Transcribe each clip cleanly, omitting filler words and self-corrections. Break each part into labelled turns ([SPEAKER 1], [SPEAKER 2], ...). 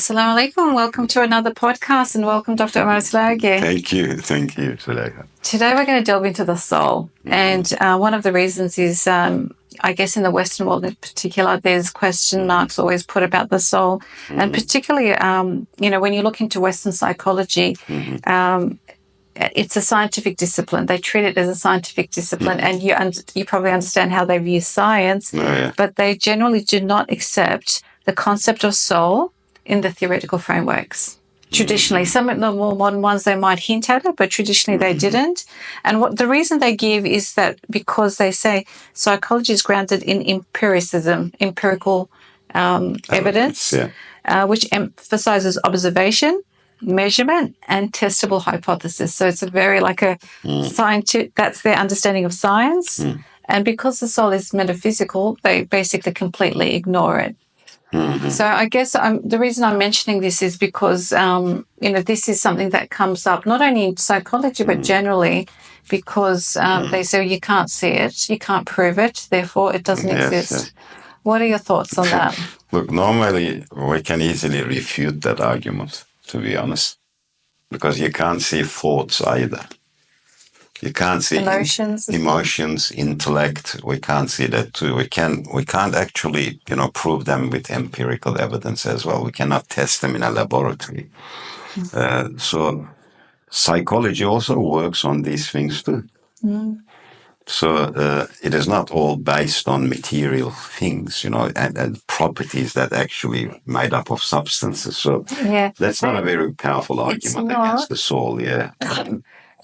[SPEAKER 1] Assalamu alaikum. Welcome to another podcast and welcome Dr. Omer Ergi.
[SPEAKER 2] Thank you, Zuleika.
[SPEAKER 1] Today we're going to delve into the soul. And one of the reasons is, I guess in the Western world in particular, there's question marks always put about the soul. And particularly, when you look into Western psychology, it's a scientific discipline. They treat it as a scientific discipline, and you probably understand how they view science, but they generally do not accept the concept of soul in the theoretical frameworks. Traditionally, some of the more modern ones, they might hint at it, but traditionally they didn't. And what the reason they give is that because they say psychology is grounded in empirical evidence, which emphasizes observation, measurement, and testable hypothesis. So it's a very scientific, that's their understanding of science. And because the soul is metaphysical, they basically completely ignore it. So I guess the reason I'm mentioning this is because, this is something that comes up not only in psychology, but generally, because they say you can't see it, you can't prove it, therefore it doesn't exist. Yes. What are your thoughts on that?
[SPEAKER 2] Look, normally we can easily refute that argument, to be honest, because you can't see thoughts either. You can't see emotions, intellect. We can't see that too. We can't actually, prove them with empirical evidence as well. We cannot test them in a laboratory. So psychology also works on these things too. So it is not all based on material things, and properties that actually made up of substances. So that's not a very powerful argument against the soul.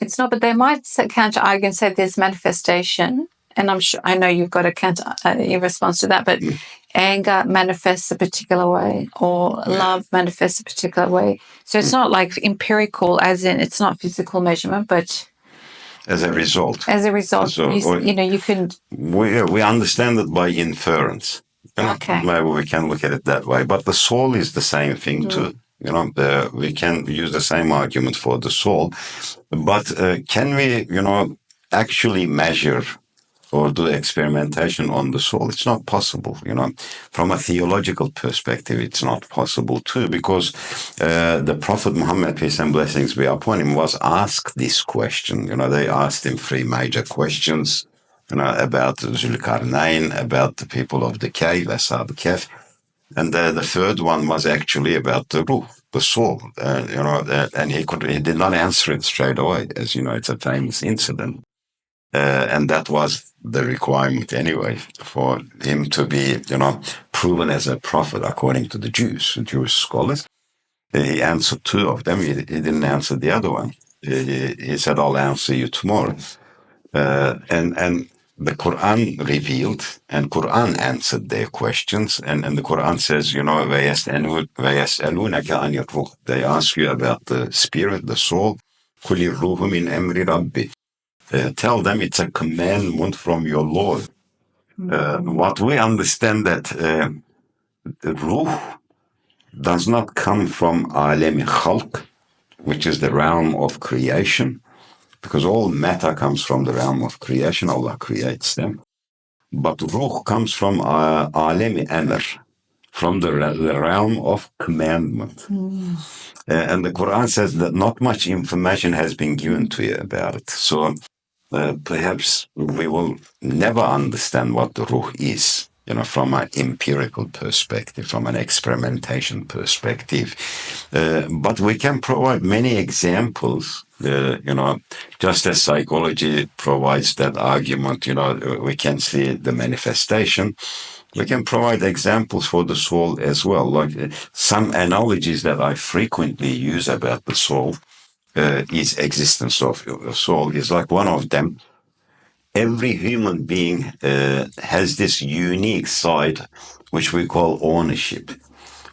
[SPEAKER 1] It's not, but they might counter argue and say there's manifestation, and I know you've got a counter in response to that. But anger manifests a particular way, or love manifests a particular way. So it's not like empirical, as in it's not physical measurement, but
[SPEAKER 2] as a result.
[SPEAKER 1] So, you can.
[SPEAKER 2] We understand it by inference.
[SPEAKER 1] Okay.
[SPEAKER 2] Maybe we can look at it that way, but the soul is the same thing too. We can use the same argument for the soul, but can we, actually measure or do experimentation on the soul? It's not possible, From a theological perspective, it's not possible too, because the Prophet Muhammad, peace and blessings be upon him, was asked this question. They asked him three major questions, about Zulkarnain, about the people of the cave, Ashab Kahf. And the third one was actually about the ruh, the soul, and he did not answer it straight away. As you know, it's a famous incident. And that was the requirement anyway for him to be, proven as a prophet according to the Jewish scholars. He answered two of them. He didn't answer the other one. He said, I'll answer you tomorrow. And the Quran revealed, and Quran answered their questions, and the Quran says, they ask you about the spirit, the soul. Tell them it's a commandment from your Lord. What we understand that the ruh does not come from alem khalq, which is the realm of creation, because all matter comes from the realm of creation. Allah creates them. But ruh comes from alem amr, from the realm of commandment. And the Quran says that not much information has been given to you about it. So perhaps we will never understand what the ruh is, from an empirical perspective, from an experimentation perspective. But we can provide many examples, just as psychology provides that argument, we can see the manifestation. We can provide examples for the soul as well. Like some analogies that I frequently use about the soul is existence of soul is like one of them. Every human being has this unique side, which we call ownership.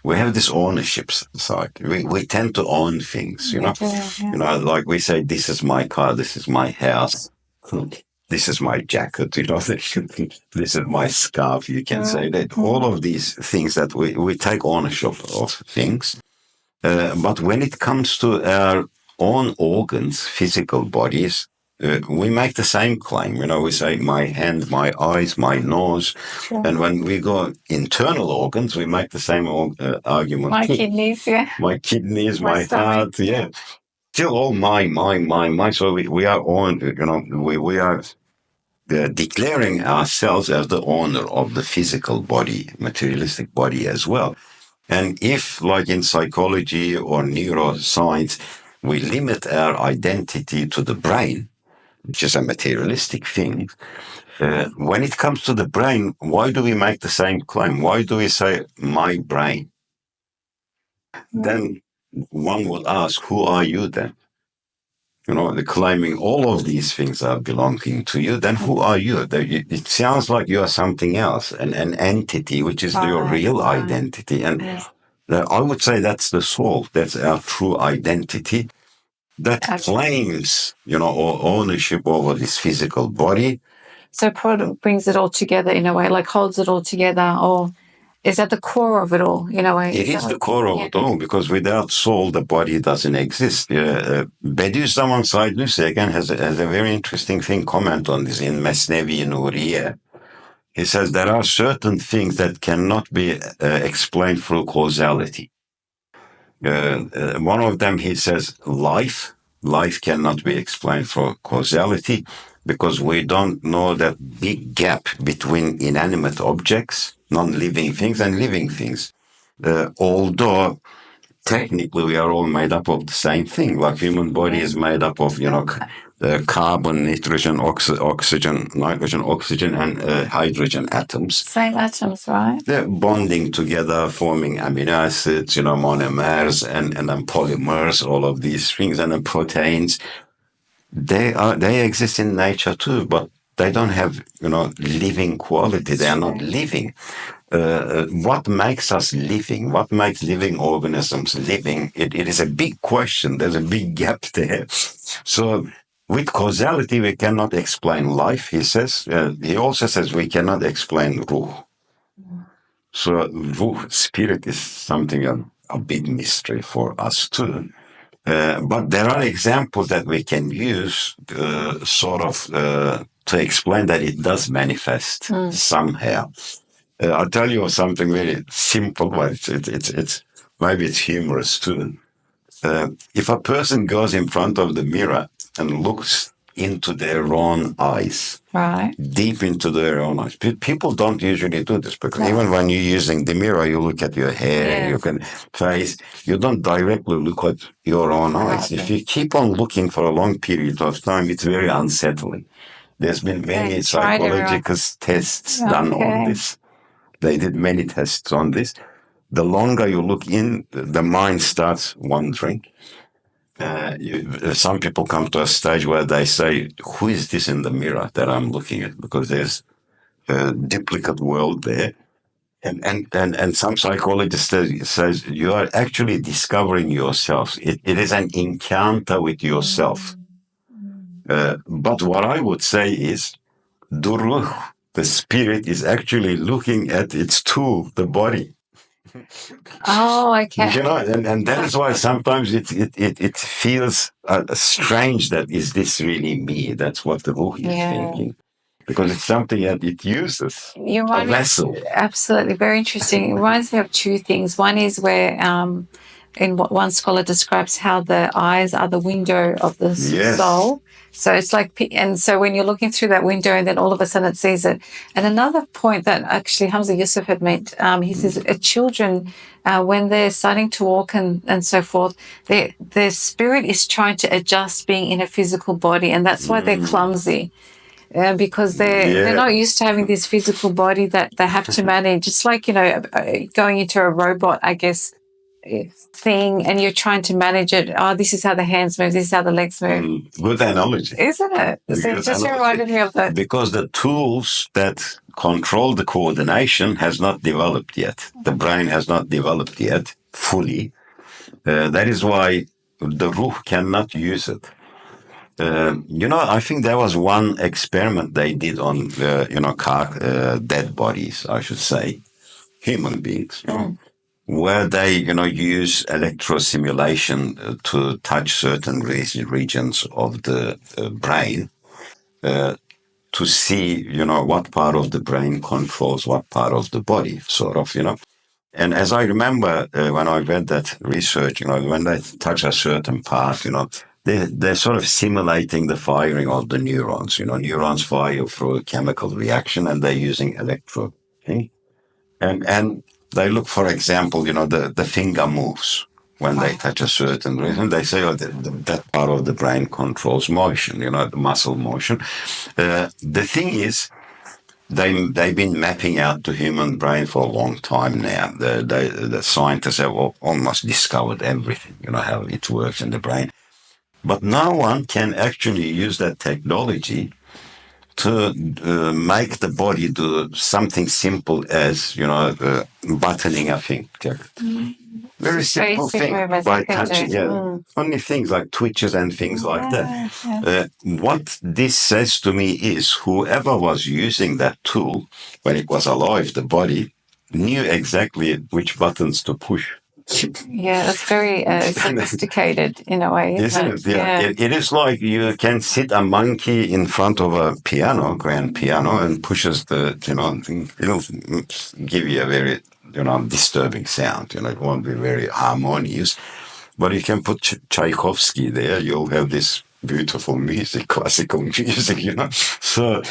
[SPEAKER 2] We have this ownership side. We tend to own things, like we say, this is my car, this is my house, this is my jacket, this is my scarf. You can say that all of these things that we take ownership of things. But when it comes to our own organs, physical bodies, we make the same claim. We say my hand, my eyes, my nose.
[SPEAKER 1] Sure.
[SPEAKER 2] And when we go internal organs, we make the same argument.
[SPEAKER 1] My kidneys, yeah.
[SPEAKER 2] My kidneys,
[SPEAKER 1] My
[SPEAKER 2] my
[SPEAKER 1] stomach,
[SPEAKER 2] heart, yeah. Still all my. So we are on, we are declaring ourselves as the owner of the physical body, materialistic body as well. And if, like in psychology or neuroscience, we limit our identity to the brain, which is a materialistic thing, when it comes to the brain, why do we make the same claim? Why do we say, my brain? Then one would ask, who are you then? Claiming all of these things are belonging to you, then who are you? It sounds like you are something else, an entity, which is your real identity. And I would say that's the soul. That's our true identity that claims, ownership over this physical body.
[SPEAKER 1] So Prod brings it all together in a way, like holds it all together, or is at the core of it all, in a way.
[SPEAKER 2] It is the core of it all, because without soul, the body doesn't exist. Bediüzzaman Said Nursi, again, has a very interesting thing, comment on this in Mesnevi Nuriye. He says there are certain things that cannot be explained through causality. One of them, he says, life. Life cannot be explained through causality because we don't know that big gap between inanimate objects, non-living things, and living things. Although technically we are all made up of the same thing, like human body is made up of, carbon, nitrogen, oxygen, nitrogen, oxygen, and hydrogen atoms.
[SPEAKER 1] Same atoms, right?
[SPEAKER 2] They're bonding together, forming amino acids, monomers, and then polymers, all of these things, and then proteins. They exist in nature too, but they don't have, living quality. They are not living. What makes us living? What makes living organisms living? It is a big question. There's a big gap there. So with causality, we cannot explain life, he says. He also says we cannot explain ruh. So ruh, spirit, is something a big mystery for us too. But there are examples that we can use to explain that it does manifest somehow. I'll tell you something very simple, but it's maybe it's humorous too. If a person goes in front of the mirror and looks into their own eyes,
[SPEAKER 1] right,
[SPEAKER 2] deep into their own eyes, people don't usually do this because even when you're using the mirror, you look at your hair, you can face, you don't directly look at your own eyes. If you keep on looking for a long period of time, it's very unsettling. There's been many psychological tests done on this. They did many tests on this. The longer you look in, the mind starts wandering. Some people come to a stage where they say, who is this in the mirror that I'm looking at? Because there's a duplicate world there. And some psychologist says you are actually discovering yourself. It is an encounter with yourself. But what I would say is, the spirit, is actually looking at its tool, the body.
[SPEAKER 1] Oh, okay.
[SPEAKER 2] And that is why sometimes it feels strange that is this really me? That's what the ruh is thinking. Because it's something that it uses, a vessel.
[SPEAKER 1] Absolutely. Very interesting. It reminds me of two things. One is where in what one scholar describes how the eyes are the window of the soul. So it's like, and so when you're looking through that window and then all of a sudden it sees it. And another point that actually Hamza Yusuf had made, he says children, when they're starting to walk and so forth, their spirit is trying to adjust being in a physical body, and that's why they're clumsy. Because they're not used to having this physical body that they have to manage. It's like, going into a robot, I guess, thing, and you're trying to manage it. Oh, this is how the hands move, this is how the legs move.
[SPEAKER 2] Good analogy.
[SPEAKER 1] Isn't it? So it just reminded me of that.
[SPEAKER 2] Because the tools that control the coordination has not developed yet. The brain has not developed yet fully. That is why the ruh cannot use it. I think there was one experiment they did on, dead bodies, I should say, human beings. where they, use electrostimulation to touch certain regions of the brain to see, what part of the brain controls what part of the body, sort of. And as I remember when I read that research, when they touch a certain part, they're sort of simulating the firing of the neurons. Neurons fire through a chemical reaction and they're using electro. Okay? And they look, for example, the finger moves when they touch a certain region. They say, that part of the brain controls motion, the muscle motion. The thing is, they've been mapping out the human brain for a long time now. The scientists have almost discovered everything, how it works in the brain. But no one can actually use that technology to make the body do something simple as, buttoning a finger. Very simple
[SPEAKER 1] Basic
[SPEAKER 2] thing
[SPEAKER 1] movements
[SPEAKER 2] by
[SPEAKER 1] you can
[SPEAKER 2] touching.
[SPEAKER 1] do.
[SPEAKER 2] Yeah, only things like twitches and things like that. What this says to me is whoever was using that tool when it was alive, the body, knew exactly which buttons to push.
[SPEAKER 1] Yeah, that's very sophisticated in a way,
[SPEAKER 2] Isn't
[SPEAKER 1] isn't
[SPEAKER 2] it?
[SPEAKER 1] it?
[SPEAKER 2] Yeah.
[SPEAKER 1] Yeah.
[SPEAKER 2] It is like you can sit a monkey in front of a piano, grand piano, and pushes the, thing. It'll give you a very, disturbing sound. It won't be very harmonious. But you can put Tchaikovsky there, you'll have this beautiful music, classical music. So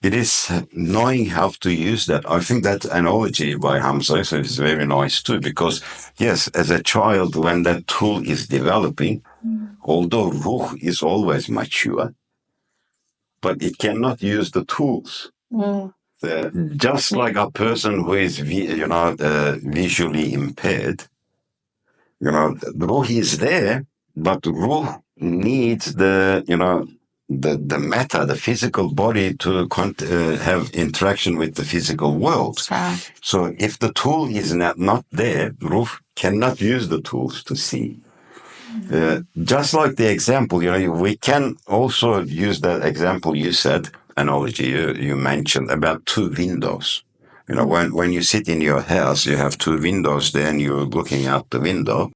[SPEAKER 2] it is knowing how to use that. I think that analogy by Hamza is very nice too, because yes, as a child, when that tool is developing, although ruh is always mature, but it cannot use the tools. Just like a person who is, visually impaired, the ruh is there, but ruh needs the matter, the physical body to have interaction with the physical world.
[SPEAKER 1] Right.
[SPEAKER 2] So if the tool is not there, ruh cannot use the tools to see. Just like the example, we can also use that example you said, analogy you mentioned about two windows. When you sit in your house, you have two windows there and you're looking out the window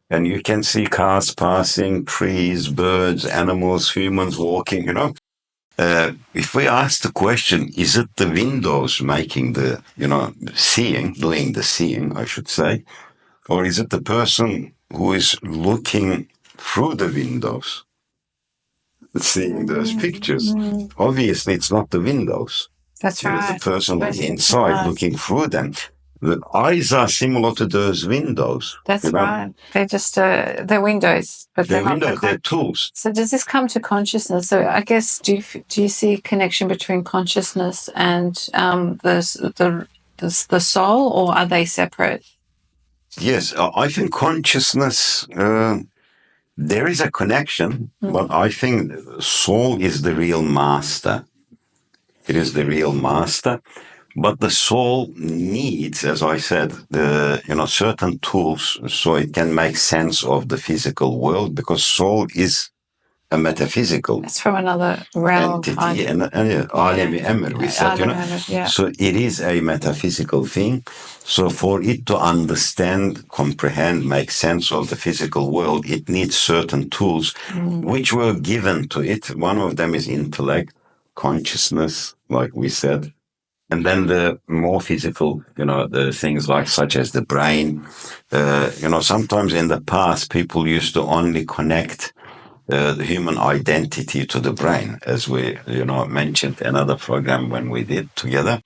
[SPEAKER 2] and you can see cars passing, trees, birds, animals, humans walking. If we ask the question, is it the windows making the, seeing, doing the seeing, I should say, or is it the person who is looking through the windows, seeing those pictures? Obviously, it's not the windows.
[SPEAKER 1] That's
[SPEAKER 2] It is the
[SPEAKER 1] right.
[SPEAKER 2] person inside looking through them. The eyes are similar to those windows.
[SPEAKER 1] That's right. They're just they're windows, but
[SPEAKER 2] They're
[SPEAKER 1] they're not
[SPEAKER 2] windows, they're tools.
[SPEAKER 1] So does this come to consciousness? So I guess do you see a connection between consciousness and the soul, or are they separate?
[SPEAKER 2] Yes, I think consciousness, there is a connection, but I think soul is the real master. It is the real master. But the soul needs, as I said, certain tools so it can make sense of the physical world, because soul is a metaphysical
[SPEAKER 1] It's from another realm.
[SPEAKER 2] entity, and alemi emr, we said,
[SPEAKER 1] Yeah.
[SPEAKER 2] So it is a metaphysical thing. So for it to understand, comprehend, make sense of the physical world, it needs certain tools which were given to it. One of them is intellect, consciousness, like we said. And then the more physical, the things like such as the brain. Sometimes in the past, people used to only connect the human identity to the brain, as we, mentioned another program when we did together.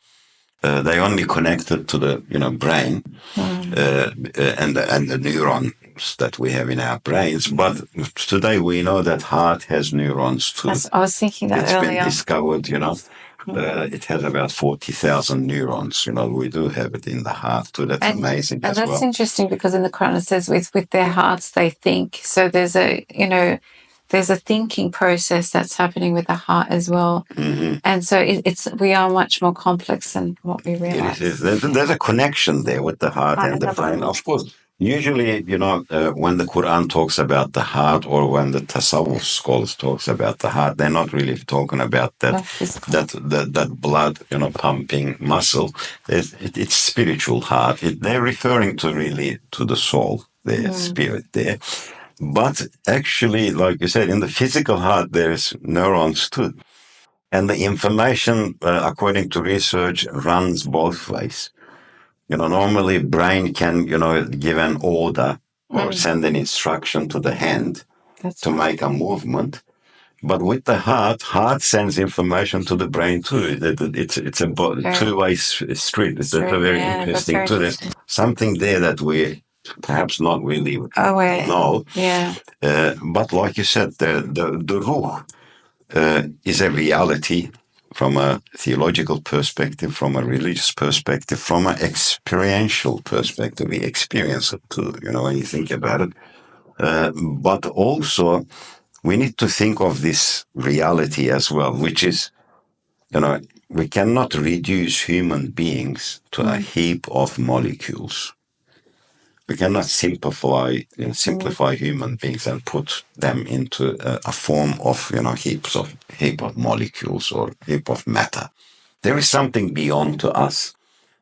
[SPEAKER 2] They only connected to the, brain and the neurons that we have in our brains. But today we know that heart has neurons too.
[SPEAKER 1] I was thinking that
[SPEAKER 2] It's
[SPEAKER 1] earlier.
[SPEAKER 2] been discovered, it has about 40,000 neurons. We do have it in the heart too. That's amazing
[SPEAKER 1] And
[SPEAKER 2] as
[SPEAKER 1] that's
[SPEAKER 2] well.
[SPEAKER 1] interesting because in the Quran it says with their hearts they think. So there's a thinking process that's happening with the heart as well. And so we are much more complex than what we realize.
[SPEAKER 2] There's a connection there with the heart and the brain. Of course, Usually, when the Quran talks about the heart, or when the Tasawwuf scholars talks about the heart, they're not really talking about that blood, pumping muscle. It's spiritual heart. They're referring to really to the soul, the spirit there. But actually, like you said, in the physical heart, there's neurons too. And the information, according to research, runs both ways. Normally brain can, give an order or send an instruction to the hand to make a movement. But with the heart sends information to the brain too. It's a two-way street. It's a very interesting too. There's something there that we perhaps not really know.
[SPEAKER 1] Yeah.
[SPEAKER 2] But like you said, the ruh is a reality from a theological perspective, from a religious perspective, from an experiential perspective. We experience it too, when you think about it. But also, we need to think of this reality as well, which is, we cannot reduce human beings to a heap of molecules. We cannot simplify human beings and put them into a form of, heap of molecules or heap of matter. There is something beyond to us.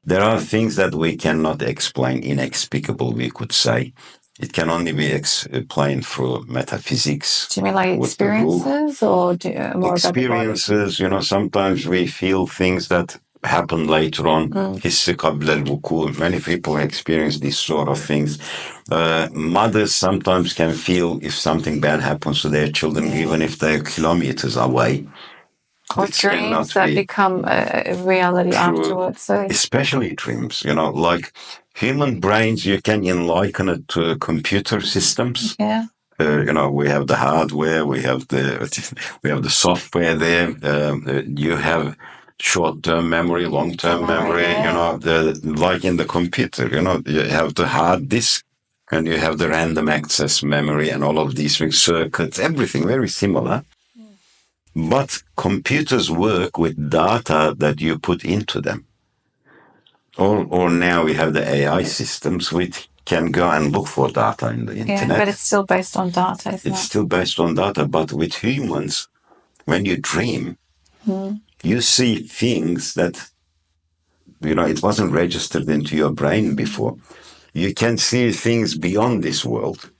[SPEAKER 2] There are things that we cannot explain, inexplicable, we could say. It can only be explained through metaphysics.
[SPEAKER 1] Do you mean like experiences, or more
[SPEAKER 2] experiences? Sometimes we feel things that happen later on. Hissi qabla al-wuku. Many people experience these sort of things. Mothers sometimes can feel if something bad happens to their children, even if they're kilometers away.
[SPEAKER 1] Or dreams that become a reality afterwards. So,
[SPEAKER 2] especially dreams, like human brains, you can liken it to computer systems.
[SPEAKER 1] Yeah.
[SPEAKER 2] We have the hardware, we have the software there. You have short-term memory, long-term memory. Like in the computer, you have the hard disk, and you have the random access memory, and all of these things, circuits, everything very similar. But computers work with data that you put into them. Or now we have the AI systems which can go and look for data in the internet.
[SPEAKER 1] Yeah, but it's still based on data, isn't it?
[SPEAKER 2] It's still based on data, but with humans, when you dream, you see things that, it wasn't registered into your brain before. You can see things beyond this world.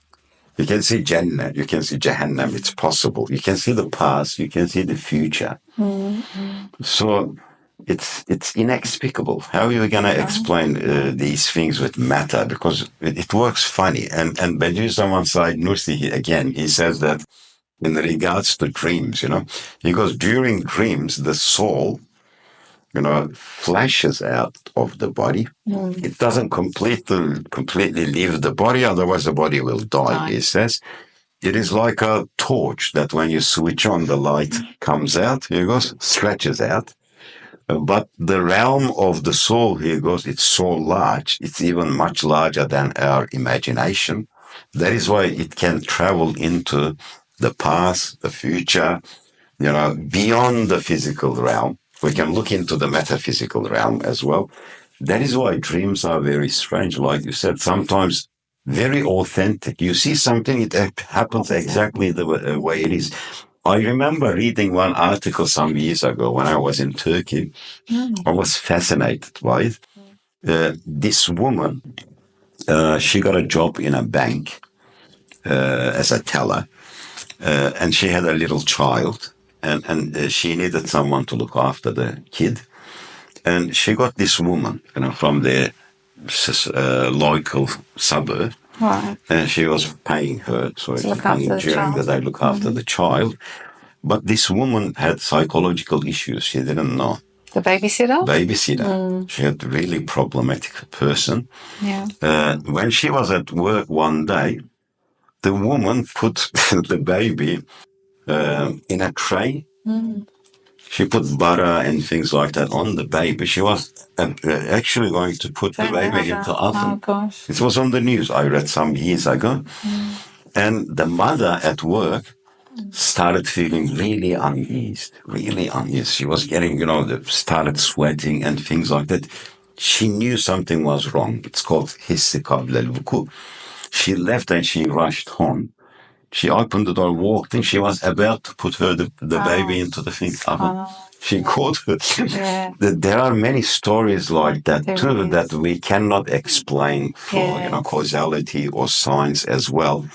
[SPEAKER 2] You can see Jannah, you can see Jahannam, it's possible. You can see the past, you can see the future. So it's inexplicable. How are you going to explain these things with matter? Because it works funny. And Bediüzzaman Said Nursi, again, he says that in regards to dreams, he goes, during dreams, the soul, flashes out of the body. It doesn't completely leave the body, otherwise the body will die, he says. It is like a torch that when you switch on, the light comes out, he goes, stretches out. But the realm of the soul, here goes, it's so large, it's even much larger than our imagination. That is why it can travel into the past, the future, beyond the physical realm. We can look into the metaphysical realm as well. That is why dreams are very strange. Like you said, sometimes very authentic. You see something, it happens exactly the way it is. I remember reading one article some years ago when I was in Turkey. I was fascinated by it. This woman, she got a job in a bank as a teller, and she had a little child, and she needed someone to look after the kid. And she got this woman, from the local suburb.
[SPEAKER 1] Right.
[SPEAKER 2] And she was paying her, so during the day, look after the child. But this woman had psychological issues. She didn't know.
[SPEAKER 1] The babysitter?
[SPEAKER 2] Babysitter. She had a really problematic person.
[SPEAKER 1] Yeah.
[SPEAKER 2] When she was at work one day, the woman put the baby in a tray. She put butter and things like that on the baby. She was actually going to put the baby into oven.
[SPEAKER 1] Oh, gosh.
[SPEAKER 2] It was on the news. I read some years ago. And the mother at work started feeling really uneased, really uneased. She was getting, started sweating and things like that. she knew something was wrong. It's called hissi qabla al-wuku. She left and she rushed home. She opened the door, walked in. She was about to put the baby into the thing. She caught her.
[SPEAKER 1] Yeah.
[SPEAKER 2] There are many stories like that
[SPEAKER 1] There
[SPEAKER 2] too
[SPEAKER 1] is.
[SPEAKER 2] that we cannot explain for causality or science as well.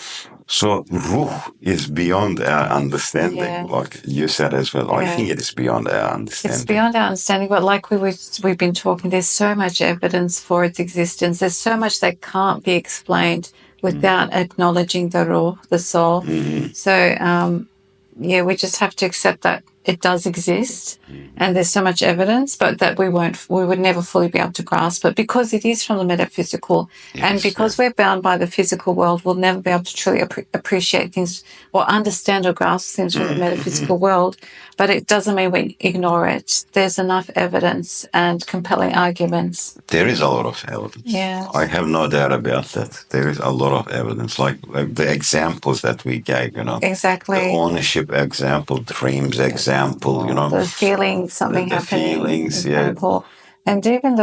[SPEAKER 2] So ruh is beyond our understanding,
[SPEAKER 1] Yeah.
[SPEAKER 2] like you said as well. I think it is beyond our understanding.
[SPEAKER 1] It's beyond our understanding, but like we've been talking, there's so much evidence for its existence. There's so much that can't be explained without acknowledging the ruh, the soul. So we just have to accept that it does exist, and there's so much evidence, but that we would never fully be able to grasp it because it is from the metaphysical, and because we're bound by the physical world, we'll never be able to truly appreciate things or understand or grasp things from the metaphysical world. But it doesn't mean we ignore it. There's enough evidence and compelling arguments.
[SPEAKER 2] There is a lot of evidence.
[SPEAKER 1] Yes.
[SPEAKER 2] I have no doubt about that. There is a lot of evidence, like the examples that we gave,
[SPEAKER 1] Exactly.
[SPEAKER 2] The ownership example, dreams example,
[SPEAKER 1] The feeling something
[SPEAKER 2] the
[SPEAKER 1] happening.
[SPEAKER 2] feelings,
[SPEAKER 1] example. And even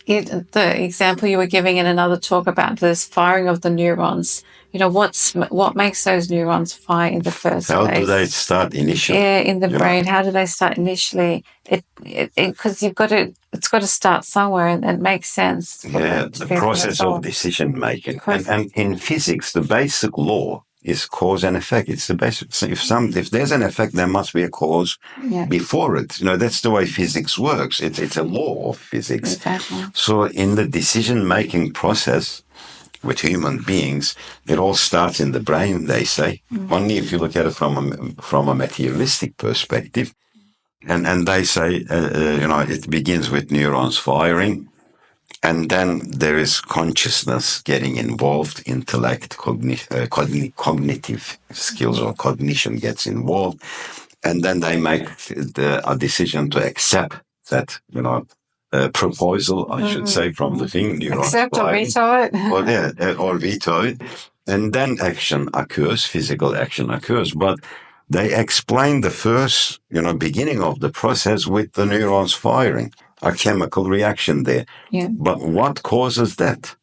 [SPEAKER 1] the example you were giving in another talk about this firing of the neurons. What makes those neurons fire in the first place?
[SPEAKER 2] How do they start initially?
[SPEAKER 1] Yeah, in the brain. How do they start initially? Because it's got to start somewhere, and it makes sense.
[SPEAKER 2] The process of decision making. And in physics, the basic law is cause and effect. It's the basic. So if there's an effect, there must be a cause before it. That's the way physics works. It's a law of physics.
[SPEAKER 1] Exactly.
[SPEAKER 2] So in the decision making process with human beings, it all starts in the brain, they say. Only if you look at it from a materialistic perspective. And they say, it begins with neurons firing, and then there is consciousness getting involved, intellect, cognitive skills or cognition gets involved, and then they make a decision to accept that, proposal, I should say, from the thing.
[SPEAKER 1] Accept or veto it.
[SPEAKER 2] Or veto it. And then action occurs, physical action occurs. But they explain the first, beginning of the process with the neurons firing, a chemical reaction there.
[SPEAKER 1] Yeah.
[SPEAKER 2] But what causes that?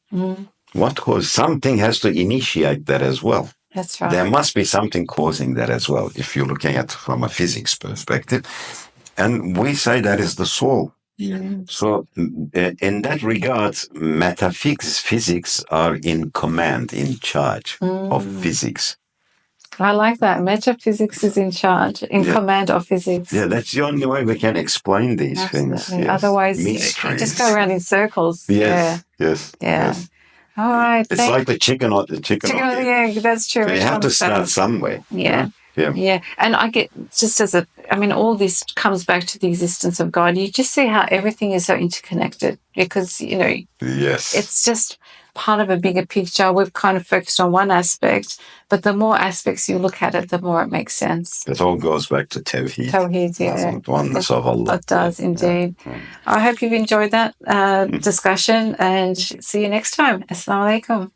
[SPEAKER 2] Something has to initiate that as well.
[SPEAKER 1] That's right.
[SPEAKER 2] There must be something causing that as well, if you're looking at it from a physics perspective. And we say that is the soul. So in that regard, physics are in command, in charge of physics.
[SPEAKER 1] I like that. Metaphysics is in charge, in command of physics.
[SPEAKER 2] Yeah, that's the only way we can explain these things. Yes.
[SPEAKER 1] Otherwise, you just go around in circles.
[SPEAKER 2] Yes.
[SPEAKER 1] All right.
[SPEAKER 2] It's like the chicken or the chicken.
[SPEAKER 1] Yeah, that's true.
[SPEAKER 2] So you have to start somewhere.
[SPEAKER 1] Yeah. And I get all this comes back to the existence of God. You just see how everything is so interconnected because,
[SPEAKER 2] yes,
[SPEAKER 1] it's just part of a bigger picture. We've kind of focused on one aspect, but the more aspects you look at it, the more it makes sense.
[SPEAKER 2] It all goes back to Tawheed.
[SPEAKER 1] Tawheed, yeah.
[SPEAKER 2] Oneness of Allah.
[SPEAKER 1] It does, indeed. Yeah. I hope you've enjoyed that discussion and see you next time. Assalamu alaikum.